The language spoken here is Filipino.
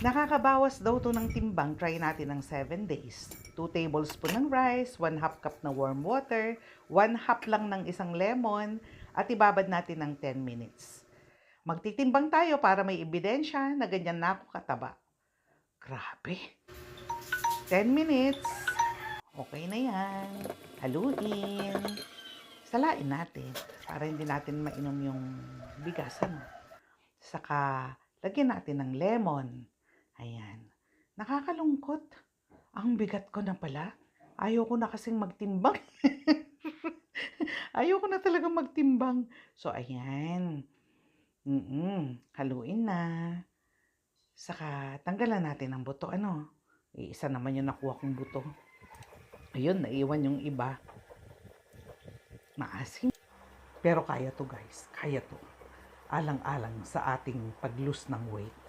Nakakabawas daw to ng timbang, try natin ng 7 days. 2 tablespoon ng rice, 1/2 cup na warm water, 1/2 lang ng isang lemon, at ibabad natin ng 10 minutes. Magtitimbang tayo para may ebidensya na ganyan na ako kataba. Grabe. 10 minutes. Okay na yan. Haluin. Salain natin para hindi natin mainom yung bigas, ano. Saka, lagyan natin ng lemon. Ayan. Nakakalungkot. Ang bigat ko na pala. Ayoko na kasing magtimbang. Ayoko na talaga magtimbang. So, ayan. Haluin na. Saka, tanggalan natin ang buto. Ano? Isa naman yung nakuha kong buto. Ayun, naiwan yung iba. Maasim. Pero kaya to, guys. Kaya to. Alang-alang sa ating pag-lose ng weight.